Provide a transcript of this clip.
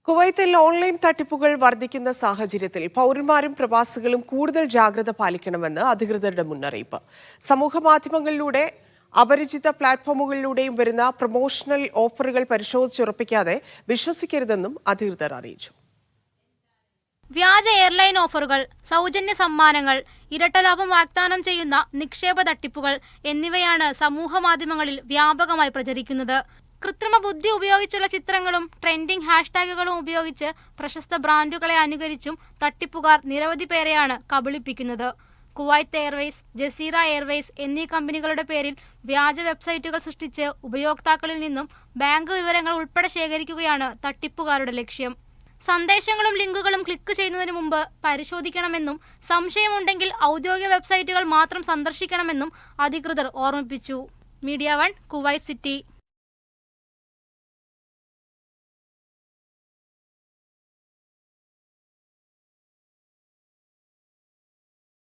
കുവൈത്തിൽ ഓൺലൈൻ തട്ടിപ്പുകൾ വർദ്ധിക്കുന്ന സാഹചര്യത്തിൽ പൗരന്മാരും പ്രവാസികളും കൂടുതൽ ജാഗ്രത പാലിക്കണമെന്ന് അധികൃതരുടെ മുന്നറിയിപ്പ്. സമൂഹമാധ്യമങ്ങളിലൂടെ അപരിചിത പ്ലാറ്റ്ഫോമുകളിലൂടെയും വരുന്ന പ്രൊമോഷണൽ ഓഫറുകൾ പരിശോധിച്ചുറപ്പിക്കാതെ വിശ്വസിക്കരുതെന്നും അധികൃതർ അറിയിച്ചു. വ്യാജ എയർലൈൻ ഓഫറുകൾ, സൗജന്യ സമ്മാനങ്ങൾ, ഇരട്ടലാഭം വാഗ്ദാനം ചെയ്യുന്ന നിക്ഷേപ തട്ടിപ്പുകൾ എന്നിവയാണ് സമൂഹമാധ്യമങ്ങളിൽ വ്യാപകമായി പ്രചരിക്കുന്നത്. കൃത്രിമ ബുദ്ധി ഉപയോഗിച്ചുള്ള ചിത്രങ്ങളും ട്രെൻഡിംഗ് ഹാഷ്ടാഗുകളും ഉപയോഗിച്ച് പ്രശസ്ത ബ്രാൻഡുകളെ അനുകരിച്ചും തട്ടിപ്പുകാർ നിരവധി പേരെയാണ് കബളിപ്പിക്കുന്നത്. കുവൈത്ത് എയർവേസ്, ജസീറ എയർവേസ് എന്നീ കമ്പനികളുടെ പേരിൽ വ്യാജ വെബ്സൈറ്റുകൾ സൃഷ്ടിച്ച് ഉപയോക്താക്കളിൽ നിന്നും ബാങ്ക് വിവരങ്ങൾ ഉൾപ്പെടെ ശേഖരിക്കുകയാണ് തട്ടിപ്പുകാരുടെ ലക്ഷ്യം. സന്ദേശങ്ങളും ലിങ്കുകളും ക്ലിക്ക് ചെയ്യുന്നതിന് മുമ്പ് പരിശോധിക്കണമെന്നും സംശയമുണ്ടെങ്കിൽ ഔദ്യോഗിക വെബ്സൈറ്റുകൾ മാത്രം സന്ദർശിക്കണമെന്നും അധികൃതർ ഓർമ്മിപ്പിച്ചു. Media 1 Kuwait city.